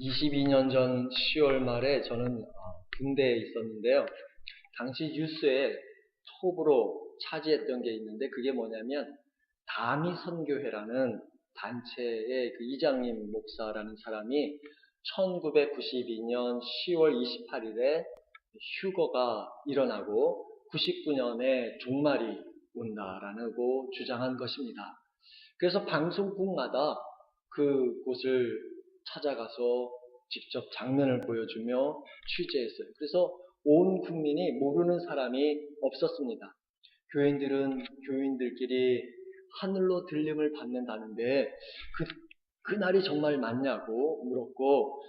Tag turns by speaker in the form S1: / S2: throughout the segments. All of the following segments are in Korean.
S1: 22년 전 10월 말에 저는 군대에 있었는데요. 당시 뉴스에 톱으로 차지했던 게 있는데 그게 뭐냐면 다미 선교회라는 단체의 그 이장님 목사라는 사람이 1992년 10월 28일에 휴거가 일어나고 99년에 종말이 온다라고 주장한 것입니다. 그래서 방송국마다 그곳을 찾아가서 직접 장면을 보여주며 취재했어요. 그래서 온 국민이 모르는 사람이 없었습니다. 교인들은 교인들끼리 하늘로 들림을 받는다는데 그날이 정말 맞냐고 물었고,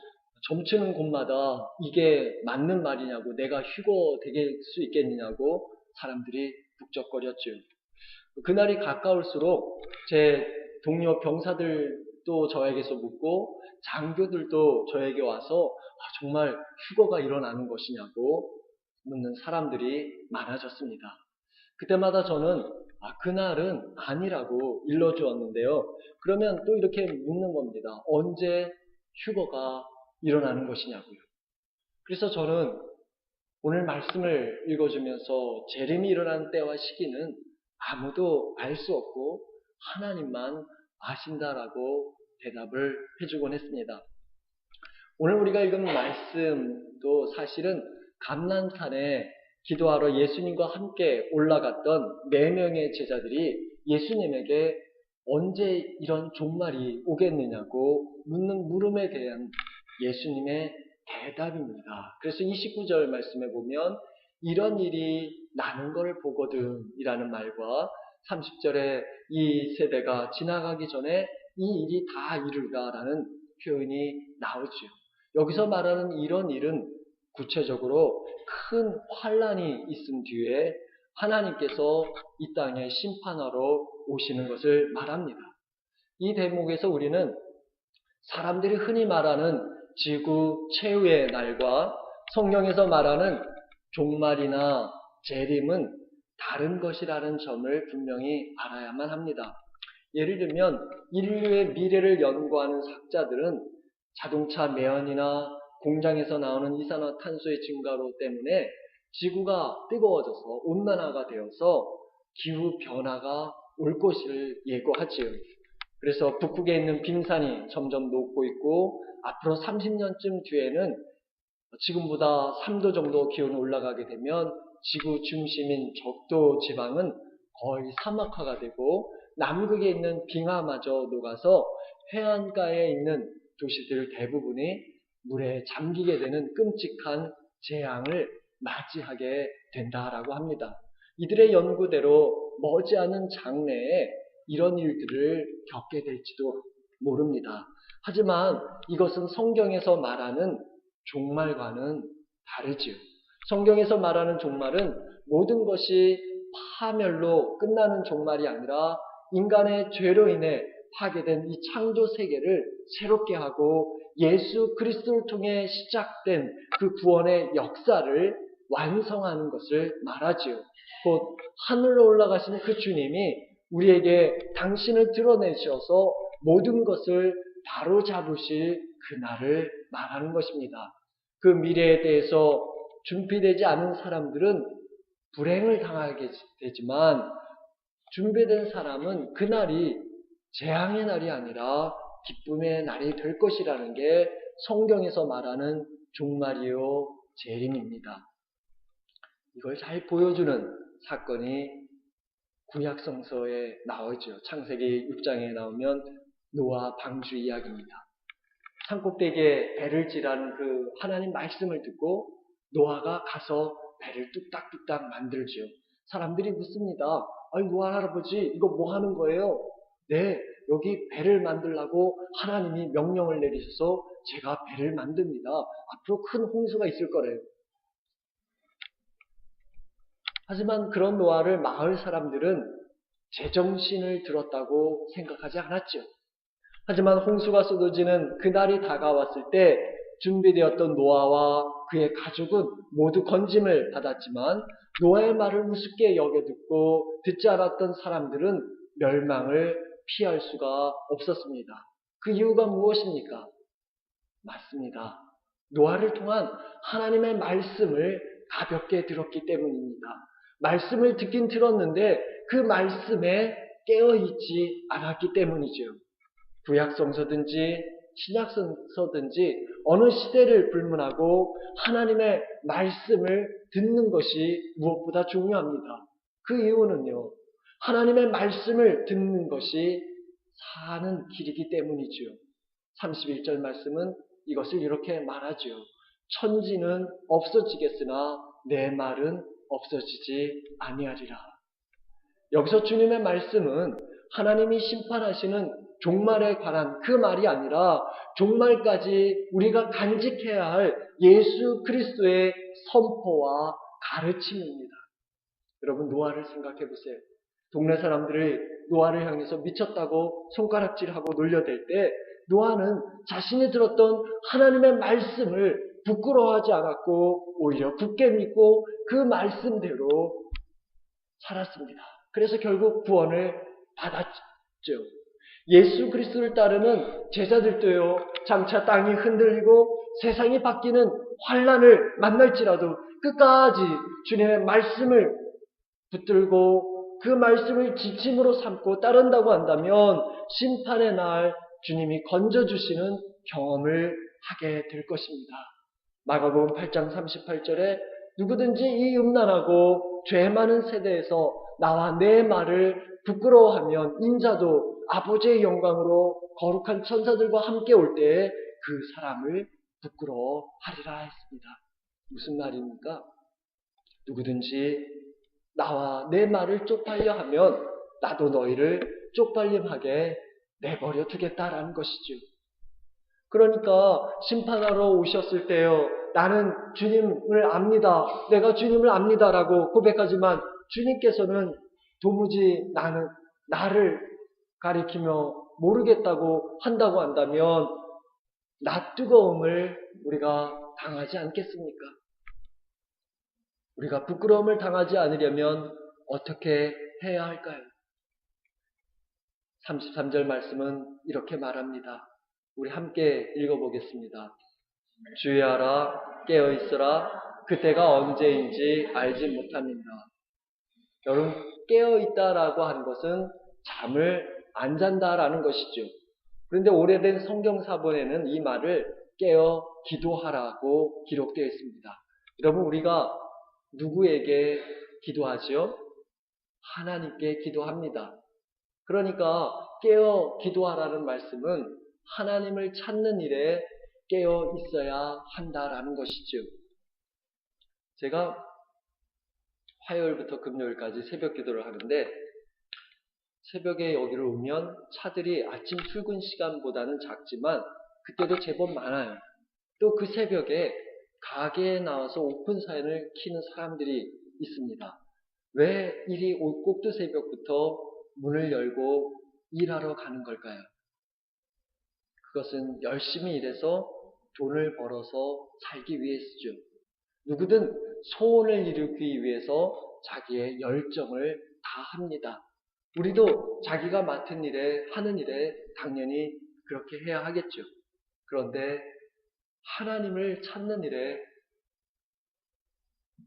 S1: 점치는 곳마다 이게 맞는 말이냐고, 내가 휴거 될 수 있겠느냐고 사람들이 북적거렸죠. 그날이 가까울수록 제 동료 병사들도 저에게서 묻고 장교들도 저에게 와서 정말 휴거가 일어나는 것이냐고 묻는 사람들이 많아졌습니다. 그때마다 저는 그날은 아니라고 일러주었는데요. 그러면 또 이렇게 묻는 겁니다. 언제 휴거가 일어나는 것이냐고요. 그래서 저는 오늘 말씀을 읽어주면서 재림이 일어나는 때와 시기는 아무도 알 수 없고 하나님만 아신다라고 대답을 해주곤 했습니다. 오늘 우리가 읽은 말씀도 사실은 감난산에 기도하러 예수님과 함께 올라갔던 4명의 제자들이 예수님에게 언제 이런 종말이 오겠느냐고 묻는 물음에 대한 예수님의 대답입니다. 그래서 29절 말씀에 보면 이런 일이 나는 걸 보거든 이라는 말과 30절에 이 세대가 지나가기 전에 이 일이 다 이르리라 라는 표현이 나오지요. 여기서 말하는 이런 일은 구체적으로 큰 환란이 있은 뒤에 하나님께서 이 땅에 심판하러 오시는 것을 말합니다. 이 대목에서 우리는 사람들이 흔히 말하는 지구 최후의 날과 성경에서 말하는 종말이나 재림은 다른 것이라는 점을 분명히 알아야만 합니다. 예를 들면 인류의 미래를 연구하는 학자들은 자동차 매연이나 공장에서 나오는 이산화탄소의 증가로 때문에 지구가 뜨거워져서 온난화가 되어서 기후 변화가 올 것을 예고하지요. 그래서 북극에 있는 빙산이 점점 녹고 있고 앞으로 30년쯤 뒤에는 지금보다 3도 정도 기온이 올라가게 되면 지구 중심인 적도 지방은 거의 사막화가 되고 남극에 있는 빙하마저 녹아서 해안가에 있는 도시들 대부분이 물에 잠기게 되는 끔찍한 재앙을 맞이하게 된다라고 합니다. 이들의 연구대로 머지않은 장래에 이런 일들을 겪게 될지도 모릅니다. 하지만 이것은 성경에서 말하는 종말과는 다르지요. 성경에서 말하는 종말은 모든 것이 파멸로 끝나는 종말이 아니라 인간의 죄로 인해 파괴된 이 창조 세계를 새롭게 하고 예수 그리스도를 통해 시작된 그 구원의 역사를 완성하는 것을 말하지요. 곧 하늘로 올라가신 그 주님이 우리에게 당신을 드러내셔서 모든 것을 바로잡으실 그날을 말하는 것입니다. 그 미래에 대해서 준비되지 않은 사람들은 불행을 당하게 되지만 준비된 사람은 그날이 재앙의 날이 아니라 기쁨의 날이 될 것이라는 게 성경에서 말하는 종말이요 재림입니다. 이걸 잘 보여주는 사건이 구약 성서에 나오죠. 창세기 6장에 나오면 노아 방주 이야기입니다. 산꼭대기에 배를 지라는 그 하나님 말씀을 듣고 노아가 가서 배를 뚝딱뚝딱 만들지요. 사람들이 묻습니다. 아니 노아 할아버지 이거 뭐 하는 거예요? 네, 여기 배를 만들라고 하나님이 명령을 내리셔서 제가 배를 만듭니다. 앞으로 큰 홍수가 있을 거래요. 하지만 그런 노아를 마을 사람들은 제정신을 들었다고 생각하지 않았죠. 하지만 홍수가 쏟아지는 그날이 다가왔을 때 준비되었던 노아와 그의 가족은 모두 건짐을 받았지만 노아의 말을 우습게 여겨 듣지 않았던 사람들은 멸망을 피할 수가 없었습니다. 그 이유가 무엇입니까? 맞습니다. 노아를 통한 하나님의 말씀을 가볍게 들었기 때문입니다. 말씀을 듣긴 들었는데 그 말씀에 깨어있지 않았기 때문이죠. 구약성서든지 신약성서든지 어느 시대를 불문하고 하나님의 말씀을 듣는 것이 무엇보다 중요합니다. 그 이유는요, 하나님의 말씀을 듣는 것이 사는 길이기 때문이죠. 31절 말씀은 이것을 이렇게 말하죠. 천지는 없어지겠으나 내 말은 없어지지 아니하리라. 여기서 주님의 말씀은 하나님이 심판하시는 종말에 관한 그 말이 아니라 종말까지 우리가 간직해야 할 예수 그리스도의 선포와 가르침입니다. 여러분, 노아를 생각해 보세요. 동네 사람들이 노아를 향해서 미쳤다고 손가락질하고 놀려댈 때 노아는 자신이 들었던 하나님의 말씀을 부끄러워하지 않았고 오히려 굳게 믿고 그 말씀대로 살았습니다. 그래서 결국 구원을 받았죠. 예수 그리스도를 따르는 제자들도요, 장차 땅이 흔들리고 세상이 바뀌는 환란을 만날지라도 끝까지 주님의 말씀을 붙들고 그 말씀을 지침으로 삼고 따른다고 한다면 심판의 날 주님이 건져주시는 경험을 하게 될 것입니다. 마가복음 8장 38절에 누구든지 이 음란하고 죄 많은 세대에서 나와 내 말을 부끄러워하면 인자도 아버지의 영광으로 거룩한 천사들과 함께 올 때에 그 사람을 부끄러워하리라 했습니다. 무슨 말입니까? 누구든지 나와 내 말을 쪽팔려 하면 나도 너희를 쪽팔림하게 내버려 두겠다라는 것이죠. 그러니까 심판하러 오셨을 때요, 나는 주님을 압니다. 내가 주님을 압니다라고 고백하지만 주님께서는 도무지 나를 가리키며 모르겠다고 한다고 한다면 낯뜨거움을 우리가 당하지 않겠습니까? 우리가 부끄러움을 당하지 않으려면 어떻게 해야 할까요? 33절 말씀은 이렇게 말합니다. 우리 함께 읽어보겠습니다. 주의하라, 깨어있으라, 그때가 언제인지 알지 못합니다. 여러분, 깨어있다라고 하는 것은 잠을 안 잔다라는 것이죠. 그런데 오래된 성경사본에는 이 말을 깨어 기도하라고 기록되어 있습니다. 여러분, 우리가 누구에게 기도하지요? 하나님께 기도합니다. 그러니까 깨어 기도하라는 말씀은 하나님을 찾는 일에 깨어 있어야 한다라는 것이죠. 제가 화요일부터 금요일까지 새벽 기도를 하는데 새벽에 여기를 오면 차들이 아침 출근 시간보다는 작지만 그때도 제법 많아요. 또 그 새벽에 가게에 나와서 오픈 사연을 키는 사람들이 있습니다. 왜 이리 꼭두 새벽부터 문을 열고 일하러 가는 걸까요? 그것은 열심히 일해서 돈을 벌어서 살기 위해서죠. 누구든 소원을 이루기 위해서 자기의 열정을 다합니다. 우리도 자기가 맡은 일에, 하는 일에 당연히 그렇게 해야 하겠죠. 그런데 하나님을 찾는 일에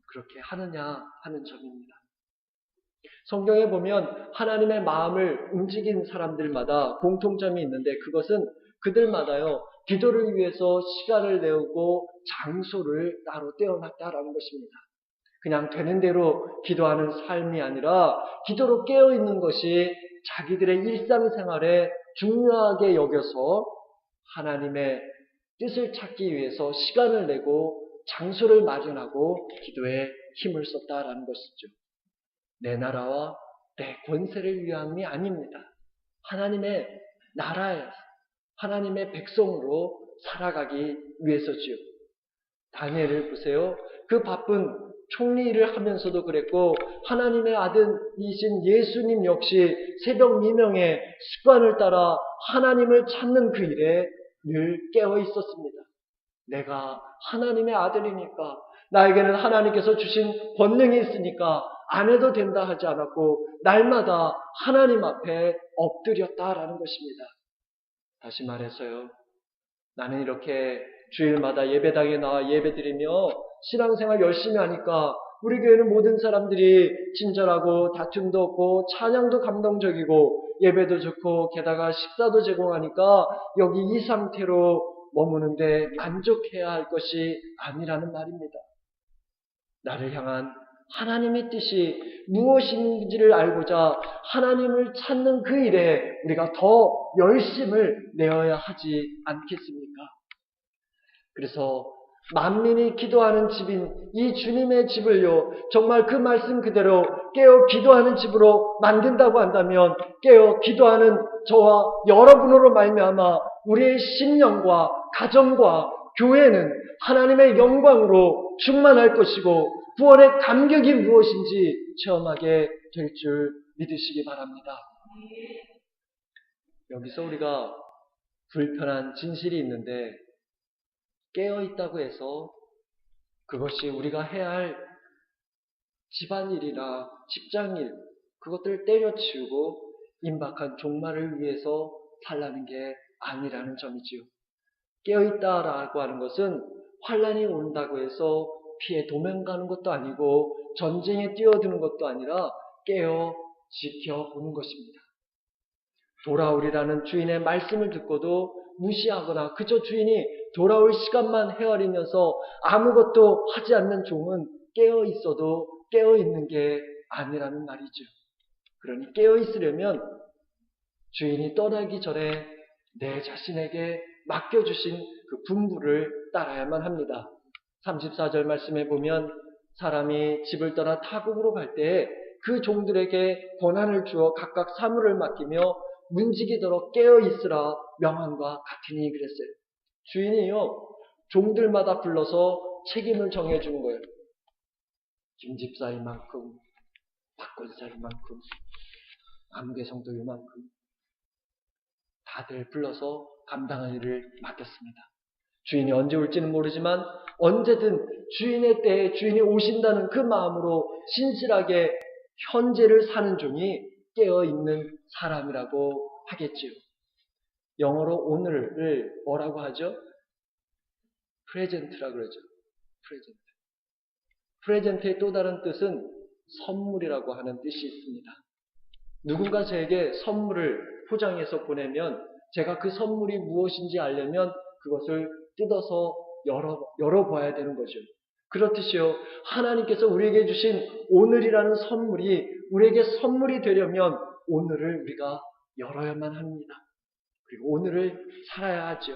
S1: 그렇게 하느냐 하는 점입니다. 성경에 보면 하나님의 마음을 움직인 사람들마다 공통점이 있는데 그것은 그들마다요, 기도를 위해서 시간을 내고 장소를 따로 떼어놨다라는 것입니다. 그냥 되는 대로 기도하는 삶이 아니라 기도로 깨어있는 것이 자기들의 일상생활에 중요하게 여겨서 하나님의 뜻을 찾기 위해서 시간을 내고 장소를 마련하고 기도에 힘을 썼다라는 것이죠. 내 나라와 내 권세를 위함이 아닙니다. 하나님의 나라에 하나님의 백성으로 살아가기 위해서지요. 다니엘을 보세요. 그 바쁜 총리 일을 하면서도 그랬고 하나님의 아들이신 예수님 역시 새벽 미명의 습관을 따라 하나님을 찾는 그 일에 늘 깨어 있었습니다. 내가 하나님의 아들이니까 나에게는 하나님께서 주신 권능이 있으니까 안 해도 된다 하지 않았고 날마다 하나님 앞에 엎드렸다라는 것입니다. 다시 말해서요, 나는 이렇게 주일마다 예배당에 나와 예배드리며 신앙생활 열심히 하니까 우리 교회는 모든 사람들이 친절하고 다툼도 없고 찬양도 감동적이고 예배도 좋고 게다가 식사도 제공하니까 여기 이 상태로 머무는데 만족해야 할 것이 아니라는 말입니다. 나를 향한 하나님의 뜻이 무엇인지를 알고자 하나님을 찾는 그 일에 우리가 더 열심을 내어야 하지 않겠습니까? 그래서 만민이 기도하는 집인 이 주님의 집을요, 정말 그 말씀 그대로 깨어 기도하는 집으로 만든다고 한다면 깨어 기도하는 저와 여러분으로 말미암아 우리의 심령과 가정과 교회는 하나님의 영광으로 충만할 것이고 구원의 감격이 무엇인지 체험하게 될 줄 믿으시기 바랍니다. 여기서 우리가 불편한 진실이 있는데 깨어있다고 해서 그것이 우리가 해야 할 집안일이나 직장일 그것들을 때려치우고 임박한 종말을 위해서 살라는 게 아니라는 점이지요. 깨어있다라고 하는 것은 환란이 온다고 해서 피해 도망가는 것도 아니고 전쟁에 뛰어드는 것도 아니라 깨어 지켜보는 것입니다. 돌아오리라는 주인의 말씀을 듣고도 무시하거나 그저 주인이 돌아올 시간만 헤아리면서 아무것도 하지 않는 종은 깨어 있어도 깨어 있는 게 아니라는 말이죠. 그러니 깨어 있으려면 주인이 떠나기 전에 내 자신에게 맡겨주신 그 분부를 따라야만 합니다. 34절 말씀에 보면 사람이 집을 떠나 타국으로 갈 때 그 종들에게 권한을 주어 각각 사물을 맡기며 문지기도록 깨어 있으라 명함과 같으니 그랬어요. 주인이요 종들마다 불러서 책임을 정해주는 거예요. 김집사 이만큼, 박권사 이만큼, 암괴성도 이만큼 다들 불러서 감당할 일을 맡겼습니다. 주인이 언제 올지는 모르지만 언제든 주인의 때에 주인이 오신다는 그 마음으로 신실하게 현재를 사는 종이 깨어있는 사람이라고 하겠지요. 영어로 오늘을 뭐라고 하죠? 프레젠트라고 그러죠. 프레젠트. 프레젠트의 또 다른 뜻은 선물이라고 하는 뜻이 있습니다. 누군가 저에게 선물을 포장해서 보내면 제가 그 선물이 무엇인지 알려면 그것을 뜯어서 열어봐야 되는 거죠. 그렇듯이요. 하나님께서 우리에게 주신 오늘이라는 선물이 우리에게 선물이 되려면 오늘을 우리가 열어야만 합니다. 그리고 오늘을 살아야 하죠.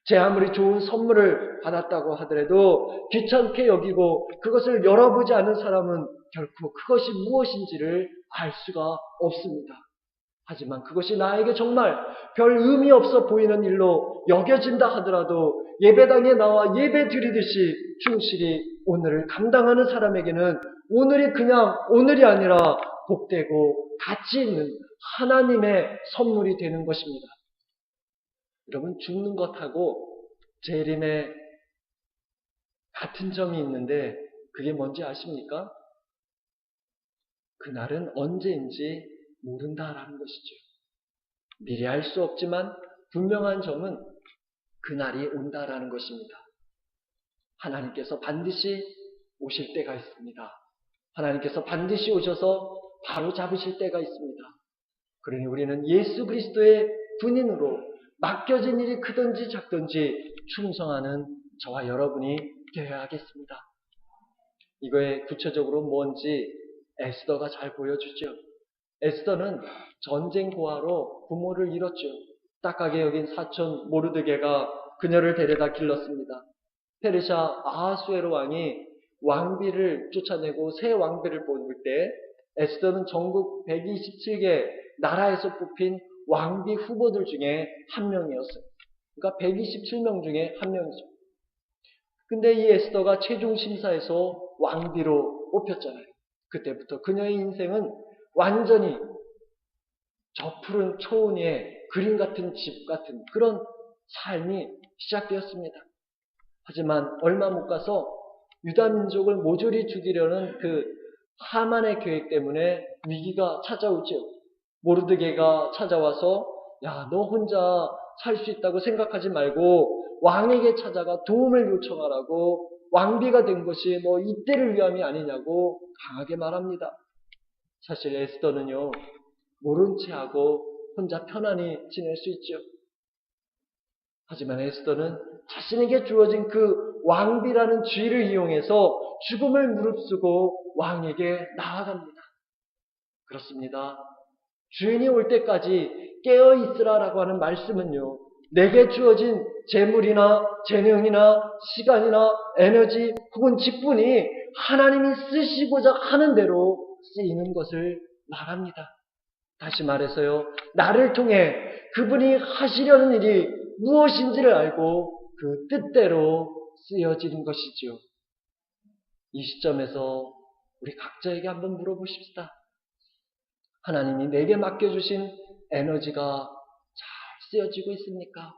S1: 제 아무리 좋은 선물을 받았다고 하더라도 귀찮게 여기고 그것을 열어보지 않은 사람은 결코 그것이 무엇인지를 알 수가 없습니다. 하지만 그것이 나에게 정말 별 의미 없어 보이는 일로 여겨진다 하더라도 예배당에 나와 예배 드리듯이 충실히 오늘을 감당하는 사람에게는 오늘이 그냥 오늘이 아니라 복되고 가치 있는 하나님의 선물이 되는 것입니다. 여러분 죽는 것하고 재림에 같은 점이 있는데 그게 뭔지 아십니까? 그날은 언제인지 모른다라는 것이죠. 미리 알 수 없지만 분명한 점은 그날이 온다라는 것입니다. 하나님께서 반드시 오실 때가 있습니다. 하나님께서 반드시 오셔서 바로 잡으실 때가 있습니다. 그러니 우리는 예수 그리스도의 군인으로 맡겨진 일이 크든지 작든지 충성하는 저와 여러분이 되어야 하겠습니다. 이거에 구체적으로 뭔지 에스더가 잘 보여주죠. 에스더는 전쟁 고아로 부모를 잃었죠. 딱하게 여긴 사촌 모르드게가 그녀를 데려다 길렀습니다. 페르시아 아하수에로 왕이 왕비를 쫓아내고 새 왕비를 뽑을 때 에스더는 전국 127개 나라에서 뽑힌 왕비 후보들 중에 한 명이었어요. 그러니까 127명 중에 한 명이죠. 근데 이 에스더가 최종 심사에서 왕비로 뽑혔잖아요. 그때부터 그녀의 인생은 완전히 저 푸른 초원 위에 그림 같은 집 같은 그런 삶이 시작되었습니다. 하지만 얼마 못 가서 유다 민족을 모조리 죽이려는 그 하만의 계획 때문에 위기가 찾아오죠. 모르드게가 찾아와서 야, 너 혼자 살 수 있다고 생각하지 말고 왕에게 찾아가 도움을 요청하라고 왕비가 된 것이 뭐 이때를 위함이 아니냐고 강하게 말합니다. 사실 에스더는요, 모른 채 하고 혼자 편안히 지낼 수 있죠. 하지만 에스더는 자신에게 주어진 그 왕비라는 쥐를 이용해서 죽음을 무릅쓰고 왕에게 나아갑니다. 그렇습니다. 주인이 올 때까지 깨어 있으라라고 하는 말씀은요, 내게 주어진 재물이나 재능이나 시간이나 에너지 혹은 직분이 하나님이 쓰시고자 하는 대로 쓰이는 것을 말합니다. 다시 말해서요, 나를 통해 그분이 하시려는 일이 무엇인지를 알고 그 뜻대로 쓰여지는 것이지요. 이 시점에서 우리 각자에게 한번 물어보십시다. 하나님이 내게 맡겨주신 에너지가 잘 쓰여지고 있습니까?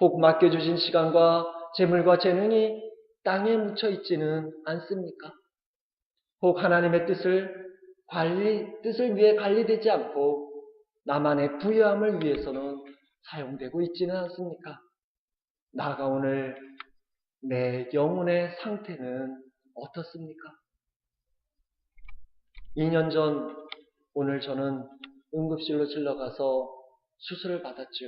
S1: 혹 맡겨주신 시간과 재물과 재능이 땅에 묻혀 있지는 않습니까? 혹 하나님의 뜻을 위해 관리되지 않고 나만의 부유함을 위해서는 사용되고 있지는 않습니까? 나아가 오늘 내 영혼의 상태는 어떻습니까? 2년 전 오늘 저는 응급실로 질러가서 수술을 받았죠.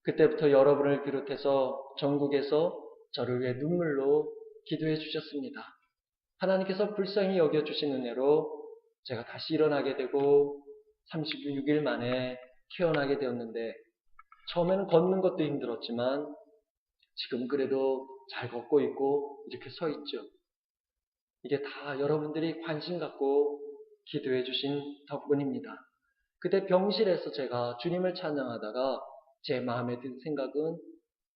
S1: 그때부터 여러분을 비롯해서 전국에서 저를 위해 눈물로 기도해 주셨습니다. 하나님께서 불쌍히 여겨주신 은혜로 제가 다시 일어나게 되고 36일 만에 태어나게 되었는데, 처음에는 걷는 것도 힘들었지만 지금 그래도 잘 걷고 있고 이렇게 서 있죠. 이게 다 여러분들이 관심 갖고 기도해 주신 덕분입니다. 그때 병실에서 제가 주님을 찬양하다가 제 마음에 든 생각은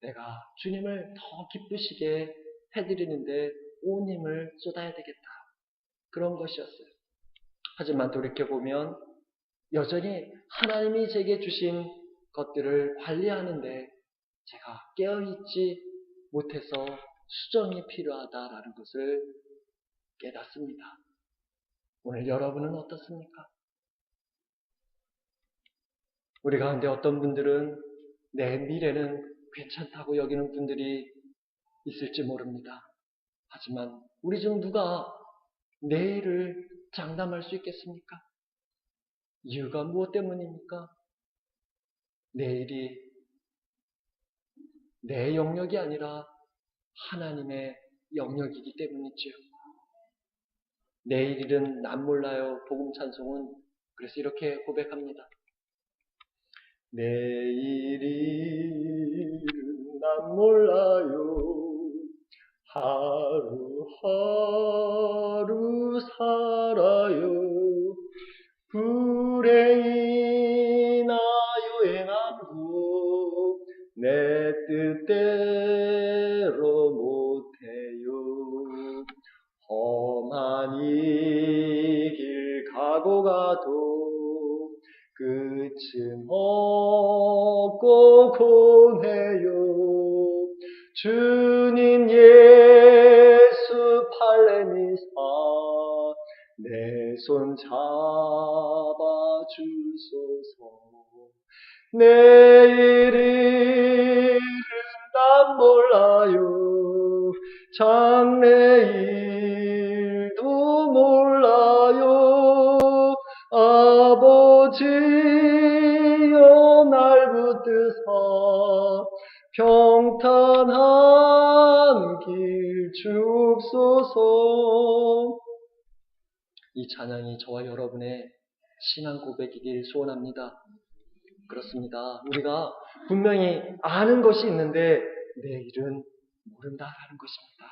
S1: 내가 주님을 더 기쁘시게 해드리는데 온 힘을 쏟아야 되겠다, 그런 것이었어요. 하지만 돌이켜보면 여전히 하나님이 제게 주신 것들을 관리하는데 제가 깨어있지 못해서 수정이 필요하다라는 것을 깨닫습니다. 오늘 여러분은 어떻습니까? 우리 가운데 어떤 분들은 내 미래는 괜찮다고 여기는 분들이 있을지 모릅니다. 하지만 우리 중 누가 내일을 장담할 수 있겠습니까? 이유가 무엇 때문입니까? 내일이 내 영역이 아니라 하나님의 영역이기 때문이지요. 내일 일은 난 몰라요. 복음 찬송은 그래서 이렇게 고백합니다. 내일 일은 난 몰라요. 하루하루 살아요. 불행이나 유행함도 내 뜻대로 못해요. 험한 이 길 가고 가도 끝은 없고 고해요. 주님 예수 팔레미사 내 손 잡아주소서. 내일은 난 몰라요. 장래일도 몰라요. 아버지여 날 붙드사 평탄한 길 주옵소서. 이 찬양이 저와 여러분의 신앙 고백이길 소원합니다. 그렇습니다. 우리가 분명히 아는 것이 있는데 내일은 모른다라는 것입니다.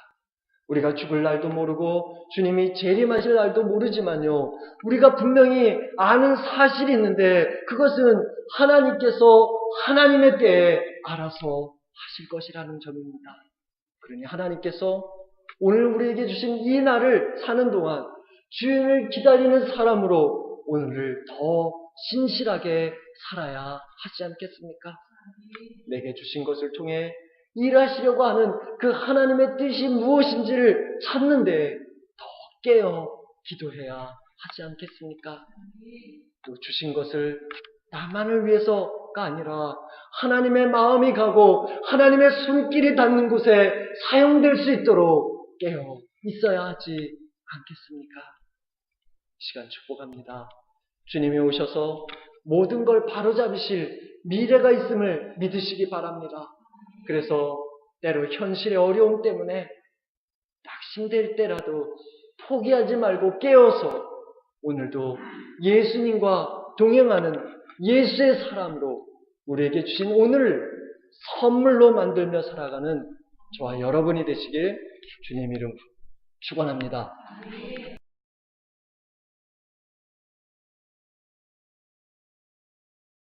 S1: 우리가 죽을 날도 모르고 주님이 재림하실 날도 모르지만요, 우리가 분명히 아는 사실이 있는데 그것은 하나님께서 하나님의 때에 알아서 하실 것이라는 점입니다. 그러니 하나님께서 오늘 우리에게 주신 이 날을 사는 동안 주인을 기다리는 사람으로 오늘을 더 신실하게 살아야 하지 않겠습니까? 내게 주신 것을 통해 일하시려고 하는 그 하나님의 뜻이 무엇인지를 찾는데 더 깨어 기도해야 하지 않겠습니까? 또 주신 것을 나만을 위해서가 아니라 하나님의 마음이 가고 하나님의 손길이 닿는 곳에 사용될 수 있도록 깨어 있어야 하지 않겠습니까? 시간 축복합니다. 주님이 오셔서 모든 걸 바로잡으실 미래가 있음을 믿으시기 바랍니다. 그래서 때로 현실의 어려움 때문에 낙심될 때라도 포기하지 말고 깨어서 오늘도 예수님과 동행하는 예수의 사람으로 우리에게 주신 오늘을 선물로 만들며 살아가는 저와 여러분이 되시길 주님 이름 축원합니다.